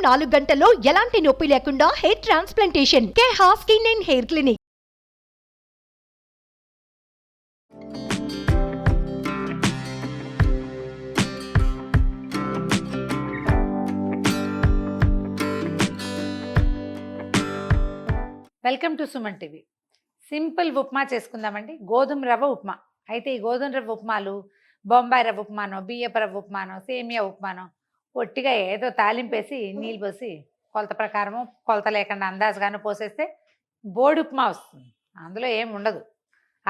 4 గంటల్లో ఎలాంటి నొప్పి లేకుండా hair transplantation. Keha skin and hair clinic. Welcome to Suman TV. Simple upma చేసుకుందామండి. గోధుమ రవ్వ ఉప్మా. అయితే ఈ గోధుమ రవ్వ ఉప్మాలు బొంబాయి రవ్వ ఉప్మానో, బియ్యపు రవ్వ ఉప్మానో, సేమియా ఉప్మానో ఒట్టిగా ఏదో తాలింపేసి నీళ్ళు పోసి కొలత ప్రకారము కొలత లేకుండా అందాజుగాను పోసేస్తే బోడి ఉప్మా వస్తుంది. అందులో ఏమి ఉండదు.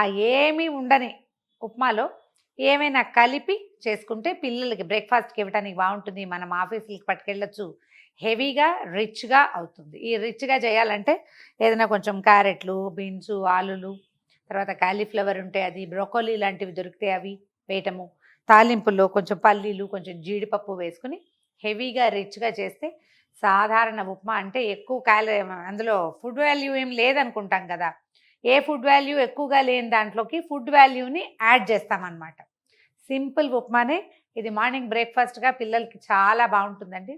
ఆ ఏమీ ఉండని ఉప్మాలో ఏమైనా కలిపి చేసుకుంటే పిల్లలకి బ్రేక్ఫాస్ట్కి ఇవ్వడానికి బాగుంటుంది. మనం ఆఫీసులకి పట్టుకెళ్ళచ్చు. హెవీగా రిచ్గా అవుతుంది. ఈ రిచ్గా చేయాలంటే ఏదైనా కొంచెం క్యారెట్లు, బీన్స్, ఆలులు, తర్వాత కాలీఫ్లవర్ ఉంటే అది, బ్రోకోలీ లాంటివి దొరికితే అవి వేయటము, తాలింపుల్లో కొంచెం పల్లీలు, కొంచెం జీడిపప్పు వేసుకుని హెవీగా రిచ్గా చేస్తే సాధారణ ఉప్మా అంటే ఎక్కువ అందులో ఫుడ్ వాల్యూ ఏం లేదనుకుంటాం కదా. ఏ ఫుడ్ వాల్యూ ఎక్కువగా లేని దాంట్లోకి ఫుడ్ వాల్యూని యాడ్ చేస్తామన్నమాట. సింపుల్ ఉప్మానే ఇది. మార్నింగ్ బ్రేక్ఫాస్ట్గా పిల్లలకి చాలా బాగుంటుందండి.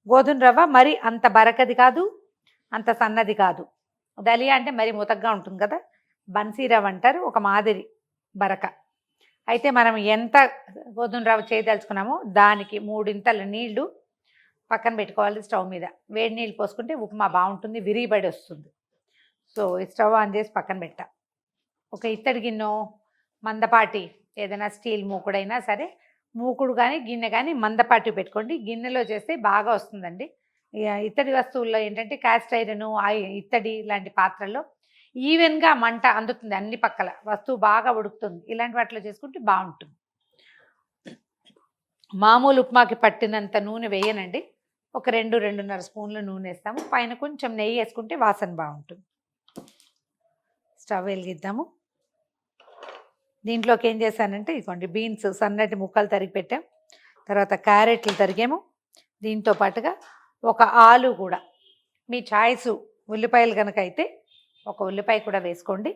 గోధుమ రవ్వ మరి అంత బరకది కాదు, అంత సన్నది కాదు. దలియా అంటే మరి ముతగ్గా ఉంటుంది కదా. బన్సీ రవ్వ అంటారు, ఒక మాదిరి బరక. అయితే మనం ఎంత గోధుమ రవ్వ చేయదలుచుకున్నామో దానికి 3 ఇంతల నీళ్లు పక్కన పెట్టుకోవాలి. స్టవ్ మీద వేడి నీళ్ళు పోసుకుంటే ఉప్మా బాగుంటుంది, విరిగిబడి వస్తుంది. సో ఈ స్టవ్ ఆన్ చేసి పక్కన పెట్టా. ఒక ఇత్తడి గిన్నె, మందపాటి ఏదైనా స్టీల్ మూకుడైనా సరే, మూకుడు కానీ గిన్నె కానీ మందపాటి పెట్టుకోండి. గిన్నెలో చేస్తే బాగా వస్తుందండి. ఇత్తడి వస్తువుల్లో ఏంటంటే కాస్ట్ ఐరన్, ఇత్తడి లాంటి పాత్రల్లో ఈవెన్గా మంట అందుతుంది, అన్ని పక్కల వస్తువు బాగా ఉడుకుతుంది. ఇలాంటి వాటిలో చేసుకుంటే బాగుంటుంది. మామూలు ఉప్మాకి పట్టినంత నూనె వేయనండి. ఒక 2-2.5 స్పూన్ల నూనె వేస్తాము. పైన కొంచెం నెయ్యి వేసుకుంటే వాసన బాగుంటుంది. స్టవ్ వెలిగిద్దాము. దీంట్లోకి ఏం చేశానంటే ఇదిగోండి బీన్స్ సన్నటి ముక్కలు తరిగి పెట్టాం. తర్వాత క్యారెట్లు తరిగాము. దీంతో పాటుగా ఒక ఆలు కూడా, మీ చాయిస్. ఉల్లిపాయలు కనుక అయితే ఒక ఉల్లిపాయ కూడా వేసుకోండి.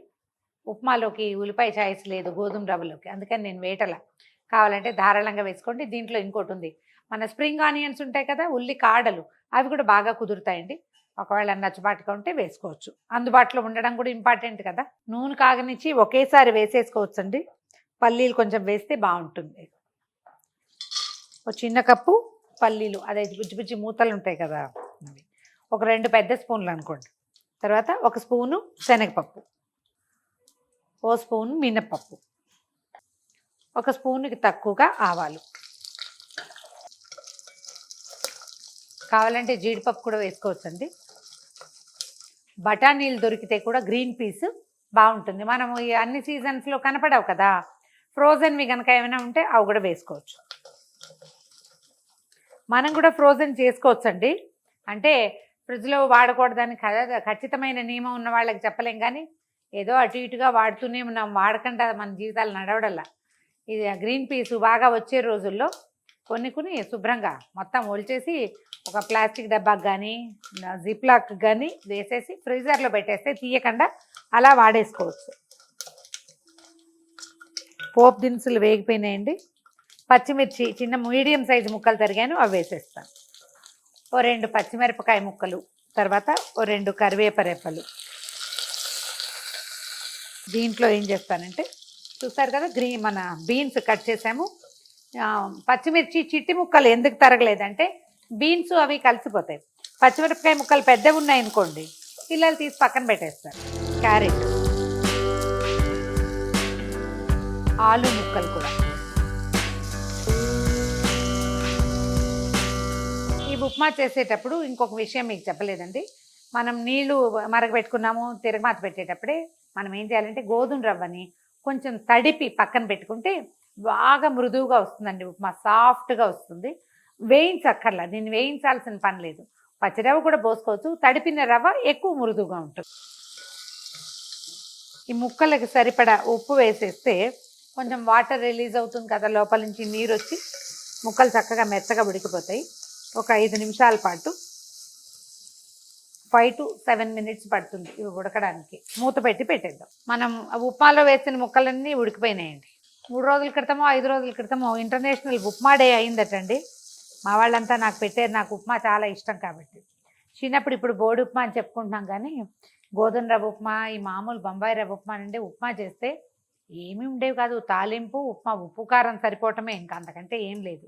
ఉప్మాలోకి ఉల్లిపాయ చాయిస్ లేదు గోధుమ రవ్వలోకి, అందుకని నేను వేటల. కావాలంటే ధారాళంగా వేసుకోండి. దీంట్లో ఇంకోటి ఉంది, మన స్ప్రింగ్ ఆనియన్స్ ఉంటాయి కదా, ఉల్లి కాడలు, అవి కూడా బాగా కుదురుతాయండి. ఒకవేళ నచ్చుబాటుగా ఉంటే వేసుకోవచ్చు. అందుబాటులో ఉండడం కూడా ఇంపార్టెంట్ కదా. నూనె కాగనిచ్చి ఒకేసారి వేసేసుకోవచ్చు అండి. పల్లీలు కొంచెం వేస్తే బాగుంటుంది. ఒక చిన్న కప్పు పల్లీలు, అదే బుజ్జి బుజ్జి మూతలు ఉంటాయి కదా, అవి ఒక 2 పెద్ద స్పూన్లు అనుకోండి. తర్వాత 1 స్పూను శనగపప్పు, 1 స్పూను మినప్పప్పు, 1 స్పూన్కి తక్కువగా ఆవాలు. కావాలంటే జీడిపప్పు కూడా వేసుకోవచ్చండి. బఠానీలు దొరికితే కూడా గ్రీన్ పీస్ బాగుంటుంది. మనము ఈ అన్ని సీజన్స్లో కనపడవు కదా, ఫ్రోజన్వి కనుక ఏమైనా ఉంటే అవి కూడా వేసుకోవచ్చు. మనం కూడా ఫ్రోజన్ చేసుకోవచ్చండి. అంటే ఫ్రిడ్జ్లో వాడకూడదని ఖచ్చితమైన నియమం ఉన్న వాళ్ళకి చెప్పలేం, కానీ ఏదో అటు ఇటుగా వాడుతూనే ఉన్నాం. వాడకుండా మన జీవితాలు నడవడల్లా. ఇది గ్రీన్ పీస్ బాగా వచ్చే రోజుల్లో కొన్ని శుభ్రంగా మొత్తం ఒలిచేసి ఒక ప్లాస్టిక్ డబ్బాకి కానీ జిప్లాక్ కానీ వేసేసి ఫ్రీజర్లో పెట్టేస్తే తీయకుండా అలా వాడేసుకోవచ్చు. పోపు దినుసులు వేగిపోయినాయండి. పచ్చిమిర్చి చిన్న మీడియం సైజు ముక్కలు తరిగాను, అవి వేసేస్తాను. ఓ 2 పచ్చిమిరపకాయ ముక్కలు, తర్వాత ఓ 2 కరివేప రెప్పలు. దీంట్లో ఏం చేస్తానంటే చూస్తారు కదా, మన బీన్స్ కట్ చేసాము. పచ్చిమిర్చి చిట్టి ముక్కలు ఎందుకు తరగలేదంటే బీన్స్ అవి కలిసిపోతాయి. పచ్చిమిరపకాయ ముక్కలు పెద్దవి ఉన్నాయనుకోండి, పిల్లలు తీసి పక్కన పెట్టేస్తారు. క్యారెట్, ఆలు ముక్కలు కూడా. ఈ ఉప్మా చేసేటప్పుడు ఇంకొక విషయం మీకు చెప్పలేదండి. మనం నీళ్లు మరగబెట్టుకున్నాము, తిరగమాత పెట్టేటప్పుడే మనం ఏం చేయాలంటే గోధుమ రవ్వని కొంచెం తడిపి పక్కన పెట్టుకుంటే బాగా మృదువుగా వస్తుందండి ఉప్మా, సాఫ్ట్గా వస్తుంది. వేయించక్కర్లా, దీన్ని వేయించాల్సిన పని లేదు. పచ్చిరవ్వ కూడా పోసుకోవచ్చు, తడిపిన రవ్వ ఎక్కువ మృదువుగా ఉంటుంది. ఈ ముక్కలకి సరిపడా ఉప్పు వేసేస్తే కొంచెం వాటర్ రిలీజ్ అవుతుంది కదా, లోపల నుంచి నీరు వచ్చి ముక్కలు చక్కగా మెత్తగా ఉడికిపోతాయి. ఒక 5 నిమిషాల పాటు, 5 to 7 minutes పడుతుంది ఇవి ఉడకడానికి. మూత పెట్టి పెట్టేద్దాం. మనం ఉప్మాలో వేసిన ముక్కలన్నీ ఉడికిపోయినాయండి. 3 రోజుల క్రితమో 5 రోజుల క్రితమో ఇంటర్నేషనల్ ఉప్మా డే అయిందటండి. మా వాళ్ళంతా నాకు పెట్టారు, నాకు ఉప్మా చాలా ఇష్టం కాబట్టి. చిన్నప్పుడు ఇప్పుడు బోడి ఉప్మా అని చెప్పుకుంటున్నాం కానీ గోధుమ రవ్వ ఉప్మా, ఈ మామూలు బొంబాయి రవ్వ ఉప్మా నుండి ఉప్మా చేస్తే ఏమీ ఉండేవి కాదు. తాలింపు, ఉప్మా, ఉప్పు కారం సరిపోవటమే, ఇంకా అంతకంటే ఏం లేదు.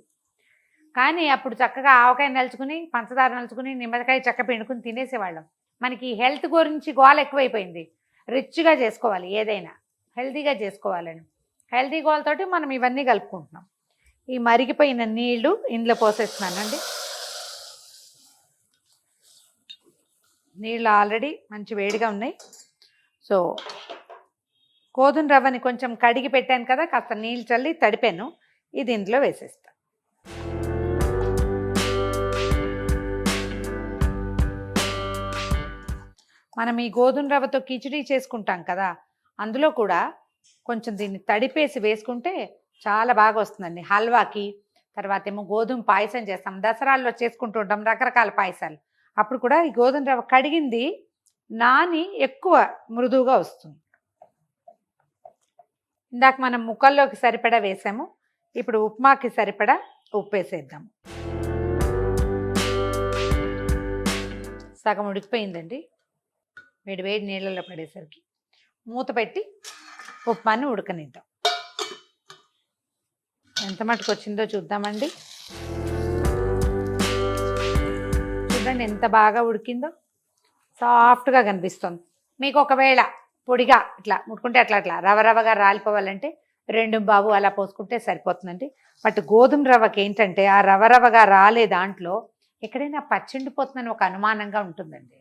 కానీ అప్పుడు చక్కగా ఆవకాయ నలుచుకుని, పంచదార నలుచుకుని, నిమ్మకాయ చెక్క పిండుకుని తినేసేవాళ్ళం. మనకి హెల్త్ గురించి గోల ఎక్కువైపోయింది. రిచ్గా చేసుకోవాలి, ఏదైనా హెల్తీగా చేసుకోవాలని. హెల్తీ గోలతోటి మనం ఇవన్నీ కలుపుకుంటున్నాం. ఈ మరిగిపోయిన నీళ్లు ఇందులో పోసేస్తున్నానండి. నీళ్ళు ఆల్రెడీ మంచి వేడిగా ఉన్నాయి. సో గోధుమ రవ్వని కొంచెం కడిగి పెట్టాను కదా, కాస్త నీళ్ళు చల్లి తడిపాను. ఇది ఇందులో వేసేస్తాను. మనం ఈ గోధుమ రవ్వతో కిచిడీ చేసుకుంటాం కదా, అందులో కూడా కొంచెం దీన్ని తడిపేసి వేసుకుంటే చాలా బాగా వస్తుందండి. హల్వాకి, తర్వాత ఏమో గోధుమ పాయసం చేస్తాం, దసరాల్లో చేసుకుంటూ ఉంటాం రకరకాల పాయసాలు. అప్పుడు కూడా ఈ గోధుమ రవ్వ కడిగింది నాని ఎక్కువ మృదువుగా వస్తుంది. ఇందాక మనం ముక్కల్లోకి సరిపడా వేసాము, ఇప్పుడు ఉప్మాకి సరిపడా ఉప్పు వేసేద్దాము. సగం ఉడికిపోయిందండి. వేడి నీళ్ళలో పడేసరికి మూత పెట్టి ఉప్మాని ఉడకనిద్దాం. ఎంత మటుకు వచ్చిందో చూద్దామండి. చూడండి ఎంత బాగా ఉడికిందో, సాఫ్ట్గా కనిపిస్తుంది. మీకు ఒకవేళ పొడిగా ఇట్లా ముట్టుకుంటే అట్లా రవగా రాలిపోవాలంటే 2 బావు అలా పోసుకుంటే సరిపోతుందండి. బట్ గోధుమ రవ్వకి ఏంటంటే ఆ రవగా రాలే దాంట్లో ఎక్కడైనా పచ్చిండిపోతుందని ఒక అనుమానంగా ఉంటుందండి.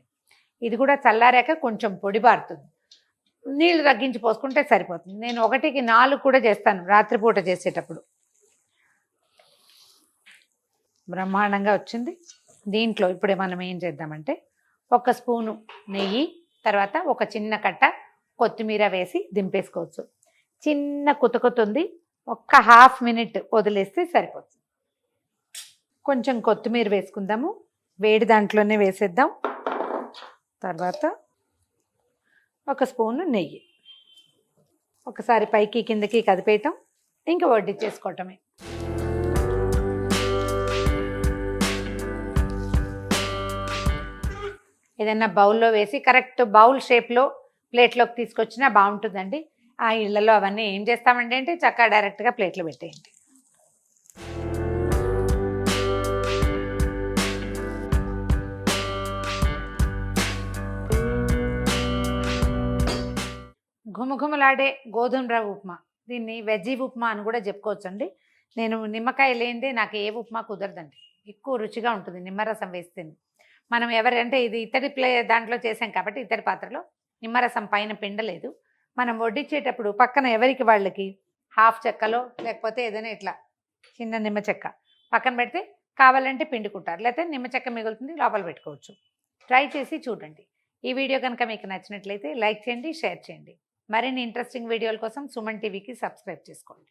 ఇది కూడా చల్లారాక కొంచెం పొడి బారుతుంది. నీళ్లు తగ్గించి పోసుకుంటే సరిపోతుంది. నేను 1కి 4 కూడా చేస్తాను రాత్రిపూట చేసేటప్పుడు. బ్రహ్మాండంగా వచ్చింది. దీంట్లో ఇప్పుడు మనం ఏం చేద్దామంటే 1 స్పూను నెయ్యి, తర్వాత ఒక చిన్న కట్ట కొత్తిమీర వేసి దింపేసుకోవచ్చు. చిన్న కుతకుతుంది, ఒక్క ½ మినిట్ వదిలేస్తే సరిపోతుంది. కొంచెం కొత్తిమీర వేసుకుందాము, వేడి దాంట్లోనే వేసేద్దాం. తర్వాత 1 స్పూను నెయ్యి, ఒకసారి పైకి కిందకి కదిపేయటం, ఇంకా వడ్డించేసుకోవటమే. ఏదైనా బౌల్లో వేసి కరెక్ట్ బౌల్ షేప్లో ప్లేట్లోకి తీసుకొచ్చినా బాగుంటుందండి. ఆ ఇళ్లలో అవన్నీ ఏం చేస్తామండి అంటే చక్కగా డైరెక్ట్గా ప్లేట్లో పెట్టేయండి. ఘుమఘుమలాడే గోధుమ రవ్వ ఉప్మా, దీన్ని వెజ్జీ ఉప్మా అని కూడా చెప్పుకోవచ్చండి. నేను నిమ్మకాయ లేనిదే నాకు ఏ ఉప్మా కుదరదండి. ఎక్కువ రుచిగా ఉంటుంది నిమ్మరసం వేస్తుంది. మనం ఎవరంటే ఇది ఇత్తడి దాంట్లో చేసాం కాబట్టి ఇత్తడి పాత్రలో నిమ్మరసం పైన పిండలేదు. మనం వడ్డించేటప్పుడు పక్కన ఎవరికి వాళ్ళకి ½ చెక్కలో లేకపోతే ఏదైనా ఇట్లా చిన్న నిమ్మ చెక్క పక్కన పెడితే కావాలంటే పిండుకుంటారు, లేకపోతే నిమ్మ చెక్క మిగులుతుంది, లోపల పెట్టుకోవచ్చు. ట్రై చేసి చూడండి. ఈ వీడియో కనుక మీకు నచ్చినట్లయితే లైక్ చేయండి, షేర్ చేయండి. మరిన్ని ఇంట్రెస్టింగ్ వీడియోల కోసం సుమన్ టీవీకి సబ్స్క్రైబ్ చేసుకోండి.